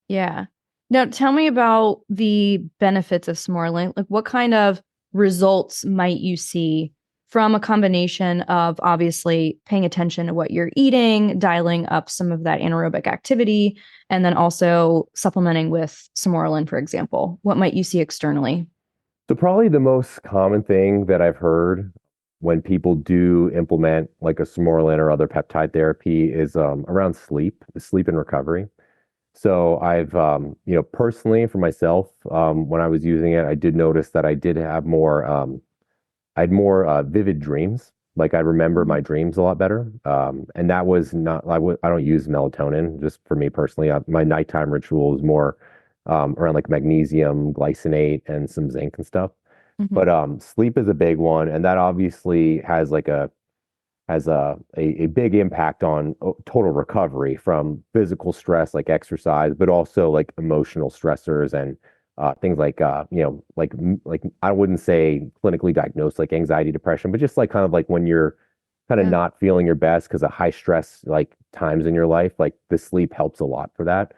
Yeah. Now tell me about the benefits of Smorlin. Like what kind of results might you see from a combination of obviously paying attention to what you're eating, dialing up some of that anaerobic activity, and then also supplementing with Smorlin, for example? What might you see externally? So probably the most common thing that I've heard when people do implement like a Smorlin or other peptide therapy is around sleep and recovery. So I've, personally for myself, when I was using it, I did notice that I did have I had more vivid dreams. Like I remember my dreams a lot better. And that was not, I don't use melatonin just for me personally. My nighttime ritual is more around like magnesium, glycinate, and some zinc and stuff. But sleep is a big one. And that obviously has a big impact on total recovery from physical stress like exercise, but also like emotional stressors and things like like I wouldn't say clinically diagnosed like anxiety, depression, but just like kind of like when you're kind of not feeling your best because of high stress like times in your life, like the sleep helps a lot for that.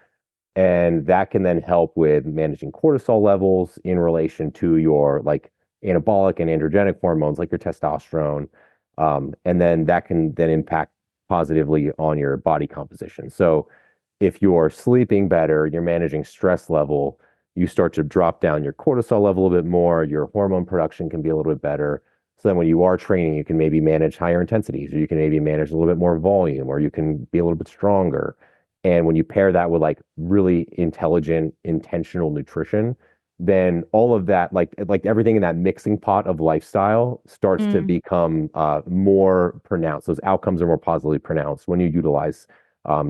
And that can then help with managing cortisol levels in relation to your like anabolic and androgenic hormones like your testosterone. And then that can then impact positively on your body composition. So if you're sleeping better, you're managing stress level, you start to drop down your cortisol level a bit more, your hormone production can be a little bit better. So then when you are training, you can maybe manage higher intensities, or you can maybe manage a little bit more volume, or you can be a little bit stronger. And when you pair that with like really intelligent, intentional nutrition, then all of that, like everything in that mixing pot of lifestyle starts to become more pronounced. Those outcomes are more positively pronounced when you utilize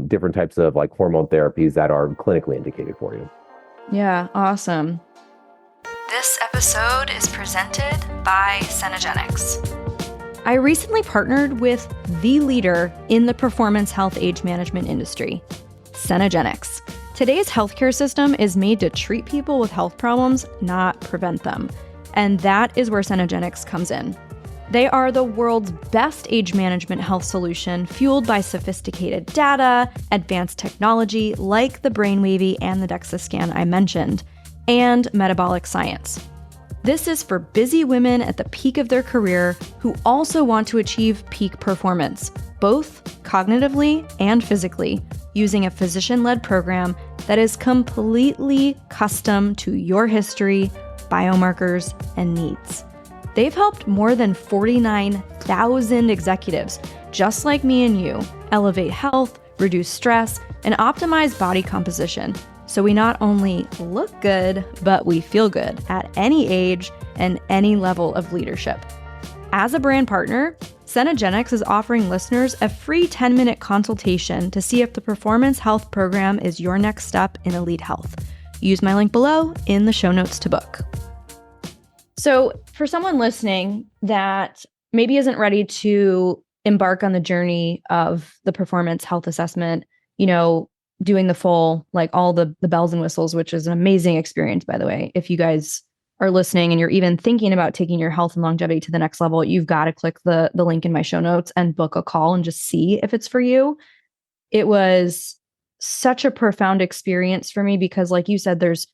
different types of like hormone therapies that are clinically indicated for you. Yeah, awesome. This episode is presented by Cenegenics. I recently partnered with the leader in the performance health age management industry, Cenegenics. Today's healthcare system is made to treat people with health problems, not prevent them. And that is where Cenegenics comes in. They are the world's best age management health solution, fueled by sophisticated data, advanced technology like the Brainwavy and the DEXA scan I mentioned, and metabolic science. This is for busy women at the peak of their career who also want to achieve peak performance, both cognitively and physically, using a physician-led program that is completely custom to your history, biomarkers, and needs. They've helped more than 49,000 executives, just like me and you, elevate health, reduce stress, and optimize body composition. So we not only look good, but we feel good at any age and any level of leadership. As a brand partner, Cenegenics is offering listeners a free 10-minute consultation to see if the Performance Health program is your next step in elite health. Use my link below in the show notes to book. So for someone listening that maybe isn't ready to embark on the journey of the performance health assessment, doing the full, like all the bells and whistles, which is an amazing experience, by the way. If you guys are listening and you're even thinking about taking your health and longevity to the next level, you've got to click the link in my show notes and book a call and just see if it's for you. It was such a profound experience for me because, like you said, there's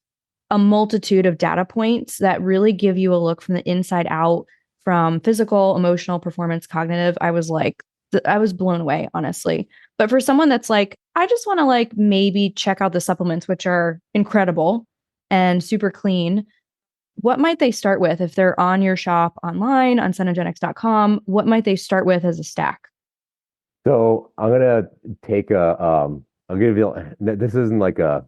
a multitude of data points that really give you a look from the inside out, from physical, emotional, performance, cognitive. I was like, I was blown away, honestly. But for someone that's like, I just want to like maybe check out the supplements, which are incredible and super clean, what might they start with if they're on your shop online on Cenegenics.com? What might they start with as a stack? So I'm gonna take I'll give you, this isn't like I'm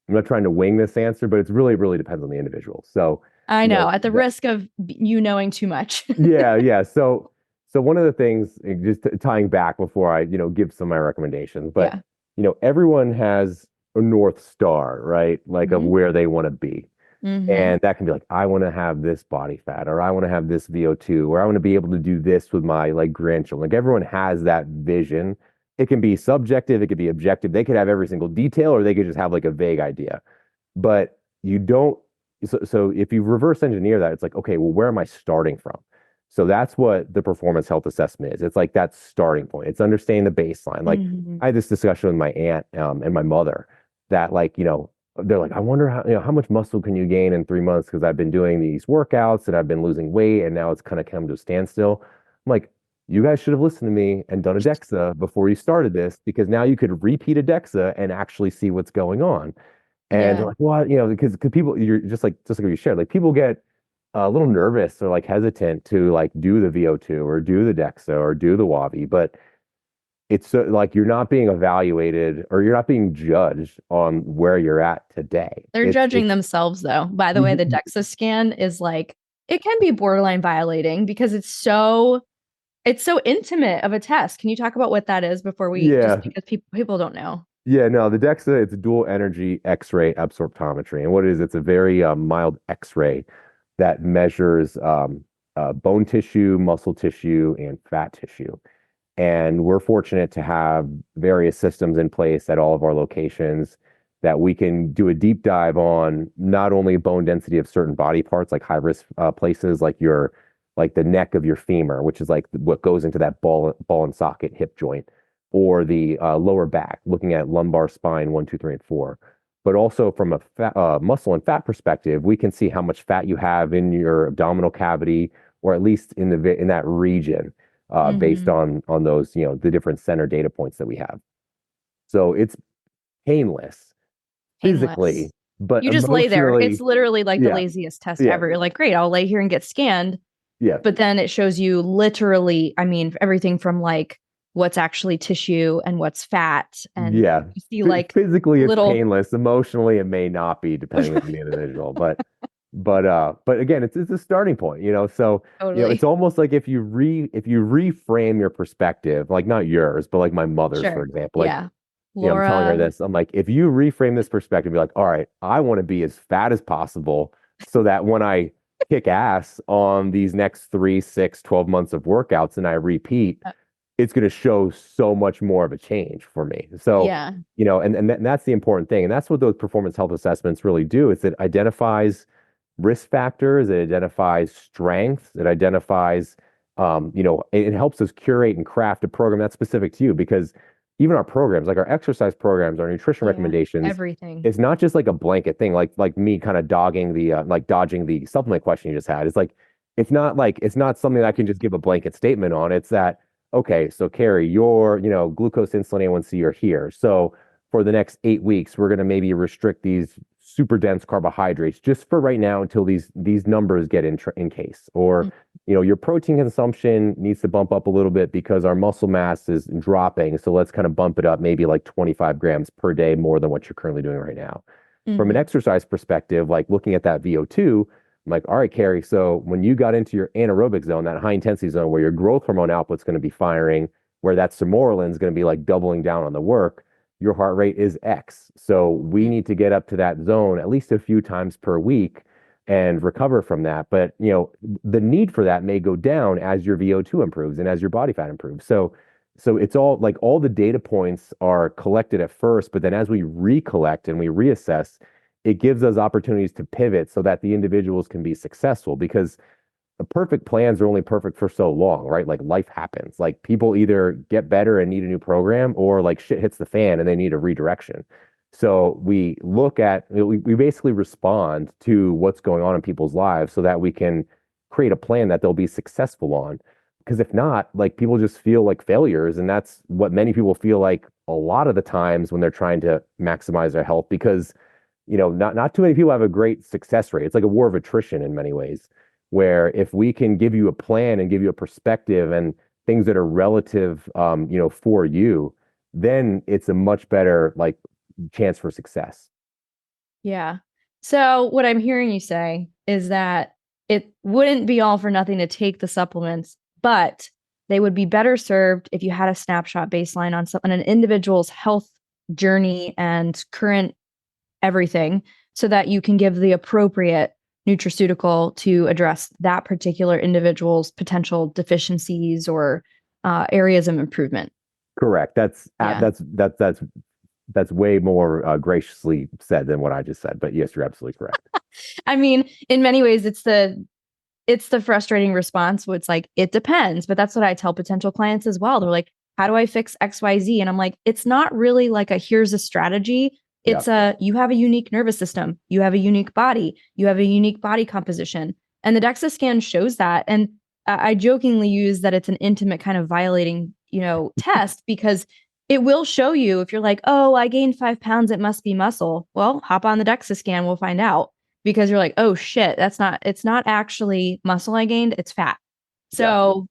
not trying to wing this answer, but it's really depends on the individual. So, I you know, know, at the risk of you knowing too much. yeah. So one of the things, just tying back before I, give some of my recommendations, but Yeah. everyone has a North Star, right? Like of Mhm. where they want to be. Mhm. And that can be like, I want to have this body fat, or I want to have this VO2, or I want to be able to do this with my like grandchildren. Like everyone has that vision. It can be subjective, it could be objective. They could have every single detail, or they could just have like a vague idea. But you don't, so if you reverse engineer that, it's like, okay, well, where am I starting from? So that's what the performance health assessment is. It's like that starting point. It's understanding the baseline. Like Mhm. I had this discussion with my aunt and my mother that like, they're like, I wonder how much muscle can you gain in 3 months? Because I've been doing these workouts and I've been losing weight and now it's kind of come to a standstill. I'm like, you guys should have listened to me and done a DEXA before you started this, because now you could repeat a DEXA and actually see what's going on. And they're Yeah. like, what? Because people, you're just like what you shared, like people get a little nervous or like hesitant to like do the VO2 or do the DEXA or do the WAVI, but it's like you're not being evaluated or you're not being judged on where you're at today. They're judging themselves though. By the way, the You- DEXA scan is like it can be borderline violating because it's so intimate of a test. Can you talk about what that is before we just yeah, because people don't know? yeah, no, the DEXA, it's dual energy X-ray absorptometry. And what it is, it's a very mild X-ray that measures bone tissue, muscle tissue, and fat tissue. And we're fortunate to have various systems in place at all of our locations that we can do a deep dive on not only bone density of certain body parts, like high risk places, like the neck of your femur, which is like what goes into that ball and socket hip joint, or the lower back, looking at lumbar spine 1, 2, 3, and 4. But also from a muscle and fat perspective, we can see how much fat you have in your abdominal cavity, or at least in that region, based Mhm. on those, the different center data points that we have. So it's painless physically, Painless. but You just lay there. It's emotionally, literally like the yeah, laziest test yeah, ever. You're like, great, I'll lay here and get scanned. yeah, But then it shows you literally, I mean, everything from like what's actually tissue and what's fat. And yeah. you see like Physically, it's little painless. Emotionally, it may not be, depending on the individual. But again, it's a starting point, So, it's totally. almost like if you reframe your perspective, like not yours, but like my mother's, for Sure. example, like, Yeah. I'm telling her Laura. this. I'm like, if you reframe this perspective, be like, all right, I want to be as fat as possible so that when I kick ass on these next 3, 6, 12 months of workouts and I repeat, uh, it's going to show so much more of a change for me. So, Yeah. and that's the important thing. And that's what those performance health assessments really do. Is it identifies risk factors, it identifies strengths, it identifies, it helps us curate and craft a program that's specific to you, because even our programs, like our exercise programs, our nutrition Yeah. recommendations, Everything. it's not just like a blanket thing, like me kind of dodging the supplement question you just had. It's like, it's not something that I can just give a blanket statement on. It's that, okay, so Carrie, your, glucose, insulin, A1C are here. So for the next 8 weeks, we're going to maybe restrict these super dense carbohydrates just for right now until these numbers get in case. Or, Mm. your protein consumption needs to bump up a little bit because our muscle mass is dropping. So let's kind of bump it up maybe like 25 grams per day more than what you're currently doing right now. From an Mhm. exercise perspective, like looking at that VO2, I'm like, all right, Carrie, so when you got into your anaerobic zone, that high intensity zone where your growth hormone output's going to be firing, where that sermorelin is going to be like doubling down on the work, your heart rate is X. So we Mm. need to get up to that zone at least a few times per week and recover from that. But, the need for that may go down as your VO2 improves and as your body fat improves. So it's all like all the data points are collected at first, but then as we recollect and we reassess, it gives us opportunities to pivot so that the individuals can be successful, because the perfect plans are only perfect for so long, right? Like life happens. Like people either get better and need a new program, or like shit hits the fan and they need a redirection. So we basically respond to what's going on in people's lives so that we can create a plan that they'll be successful on. because if not, like people just feel like failures. And that's what many people feel like a lot of the times when they're trying to maximize their health because, not too many people have a great success rate. It's like a war of attrition in many ways, where if we can give you a plan and give you a perspective and things that are relative, for you, then it's a much better like chance for success. Yeah. So what I'm hearing you say is that it wouldn't be all for nothing to take the supplements, but they would be better served if you had a snapshot baseline on an individual's health journey and current everything so that you can give the appropriate nutraceutical to address that particular individual's potential deficiencies or areas of improvement. Correct. That's way more graciously said than what I just said. But yes, you're absolutely correct. I mean, in many ways, it's the frustrating response where it's like, it depends. But that's what I tell potential clients as well. They're like, how do I fix XYZ? And I'm like, it's not really like here's a strategy. It's you have a unique nervous system. You have a unique body. You have a unique body composition. And the DEXA scan shows that. And I jokingly use that it's an intimate kind of violating, test because it will show you if you're like, oh, I gained 5 pounds, it must be muscle. Well, hop on the DEXA scan, we'll find out. Because you're like, oh shit, it's not actually muscle I gained, it's fat. So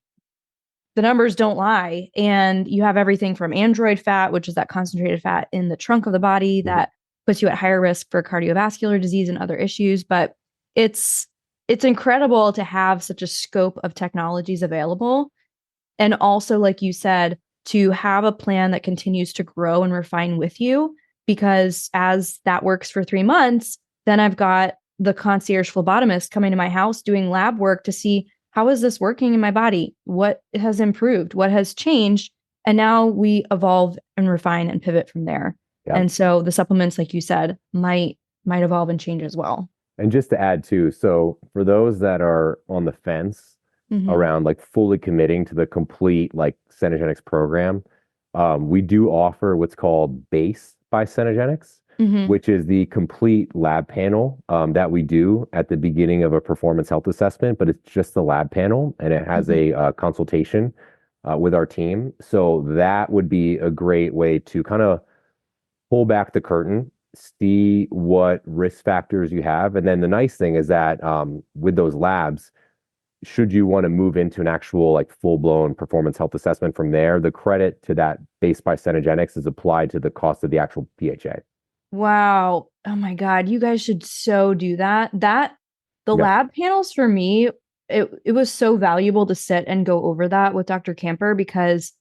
the numbers don't lie. And you have everything from android fat, which is that concentrated fat in the trunk of the body that puts you at higher risk for cardiovascular disease and other issues. But it's incredible to have such a scope of technologies available. And also, like you said, to have a plan that continues to grow and refine with you, because as that works for 3 months, then I've got the concierge phlebotomist coming to my house doing lab work to see how is this working in my body? What has improved? What has changed? And now we evolve and refine and pivot from there. Yeah. And so the supplements, like you said, might evolve and change as well. And just to add too, so for those that are on the fence around like fully committing to the complete like Cenegenics program, we do offer what's called Base by Cenegenics, which is the complete lab panel that we do at the beginning of a performance health assessment, but it's just the lab panel and it has a consultation with our team. So that would be a great way to kind of pull back the curtain, see what risk factors you have. And then the nice thing is that with those labs, should you want to move into an actual like full-blown performance health assessment from there, the credit to that Base by Cenegenics is applied to the cost of the actual PHA. Wow. Oh my God. You guys should so do that. The lab panels for me, it was so valuable to sit and go over that with Dr. Camper because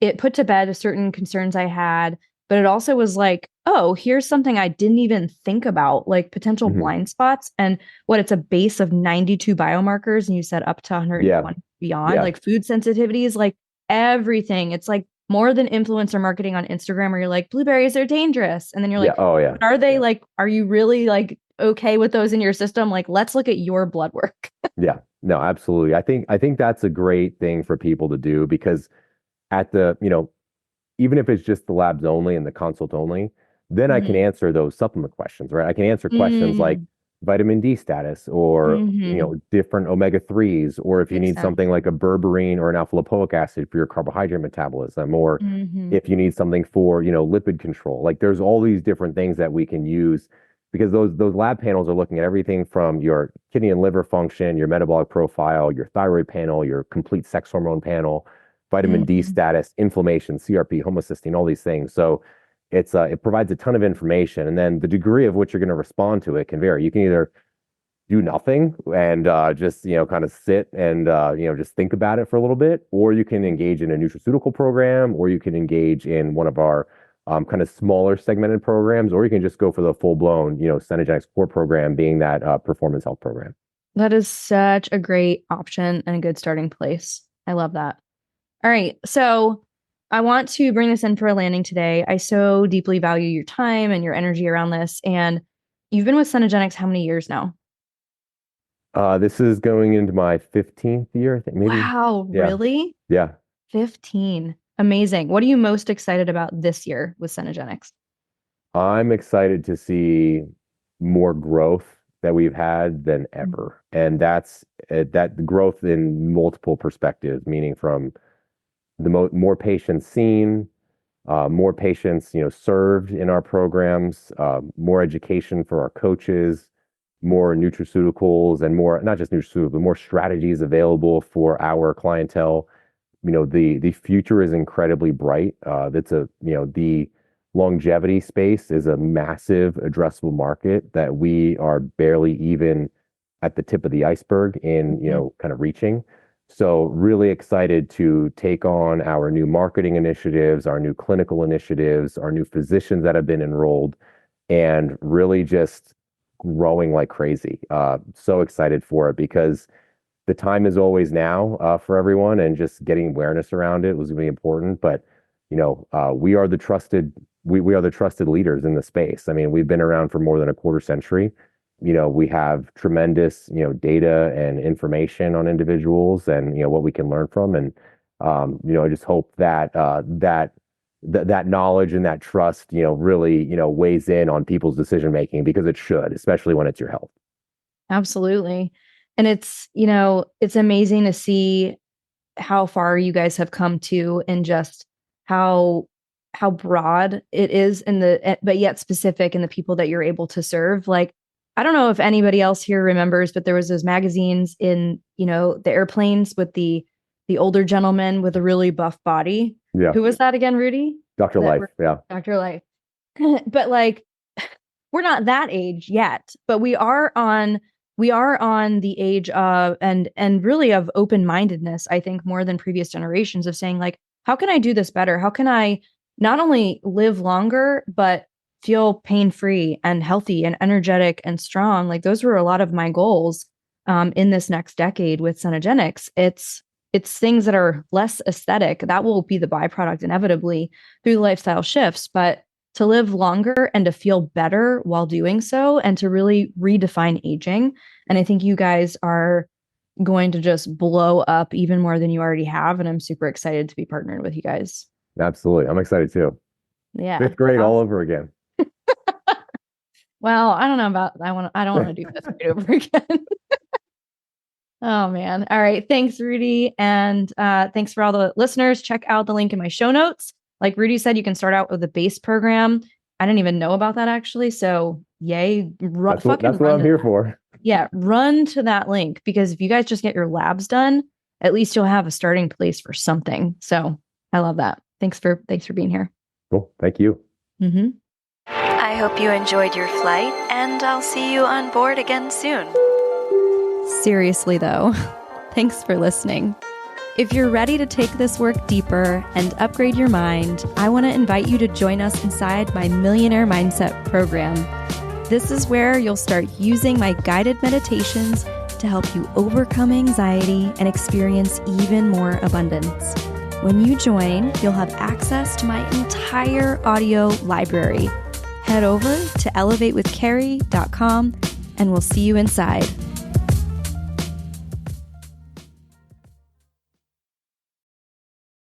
it put to bed certain concerns I had, but it also was like, oh, here's something I didn't even think about, like potential blind spots. And it's a base of 92 biomarkers, and you said up to 101 beyond, like food sensitivities, like everything. It's like more than influencer marketing on Instagram where you're like, blueberries are dangerous. And then you're like, are they like, are you really like okay with those in your system? Like, let's look at your blood work. Yeah, no, absolutely. I think that's a great thing for people to do because at the, even if it's just the labs only and the consult only, then I can answer those supplement questions, right? I can answer questions like vitamin D status or, different omega-3s, or if you need something like a berberine or an alpha lipoic acid for your carbohydrate metabolism, or if you need something for, lipid control. Like there's all these different things that we can use because those lab panels are looking at everything from your kidney and liver function, your metabolic profile, your thyroid panel, your complete sex hormone panel, vitamin D status, inflammation, CRP, homocysteine, all these things. So it provides a ton of information, and then the degree of which you're going to respond to it can vary. You can either do nothing and just kind of sit and just think about it for a little bit, or you can engage in a nutraceutical program, or you can engage in one of our kind of smaller segmented programs, or you can just go for the full-blown Cenegenics core program, being that performance health program. That is such a great option and a good starting place. I love that. All right, so I want to bring this in for a landing today. I so deeply value your time and your energy around this. And you've been with Cenegenics how many years now? This is going into my 15th year, I think, maybe. Wow, really? Yeah. 15. Amazing. What are you most excited about this year with Cenegenics? I'm excited to see more growth that we've had than ever. And that's that growth in multiple perspectives, meaning from the more patients seen, more patients, served in our programs, more education for our coaches, more nutraceuticals and more, not just nutraceuticals, but more strategies available for our clientele. The future is incredibly bright. The longevity space is a massive addressable market that we are barely even at the tip of the iceberg in, kind of reaching. So really excited to take on our new marketing initiatives, our new clinical initiatives, our new physicians that have been enrolled, and really just growing like crazy. So excited for it because the time is always now for everyone, and just getting awareness around it was really important. But we are the trusted leaders in the space. I mean, we've been around for more than a quarter century. We have tremendous, data and information on individuals and, what we can learn from. And, I just hope that, that knowledge and that trust, really, weighs in on people's decision-making, because it should, especially when it's your health. Absolutely. And it's amazing to see how far you guys have come to, and just how broad it is but yet specific in the people that you're able to serve. Like, I don't know if anybody else here remembers, but there was those magazines in, the airplanes with the older gentleman with a really buff body. Yeah. Who was that again, Rudy? Dr. Life. Yeah. Dr. Life. But like, we're not that age yet, but we are on the age of, and really of open-mindedness, I think, more than previous generations, of saying like, how can I do this better? How can I not only live longer, but feel pain-free and healthy and energetic and strong? Like, those were a lot of my goals in this next decade with Cenegenics. It's things that are less aesthetic. That will be the byproduct inevitably through the lifestyle shifts, but to live longer and to feel better while doing so, and to really redefine aging. And I think you guys are going to just blow up even more than you already have. And I'm super excited to be partnered with you guys. Absolutely. I'm excited too. Yeah. 5th grade all over again. Well, I don't know about, I don't want to do 5th grade over again. Oh man. All right. Thanks, Rudy. And thanks for all the listeners. Check out the link in my show notes. Like Rudy said, you can start out with a base program. I didn't even know about that, actually. So yay. That's what I'm here for. Yeah. Run to that link, because if you guys just get your labs done, at least you'll have a starting place for something. So I love that. Thanks for being here. Cool. Thank you. Mm-hmm. I hope you enjoyed your flight, and I'll see you on board again soon. Seriously though, thanks for listening. If you're ready to take this work deeper and upgrade your mind, I want to invite you to join us inside my Millionaire Mindset program. This is where you'll start using my guided meditations to help you overcome anxiety and experience even more abundance. When you join, you'll have access to my entire audio library. Head over to elevatewithcarrie.com and we'll see you inside.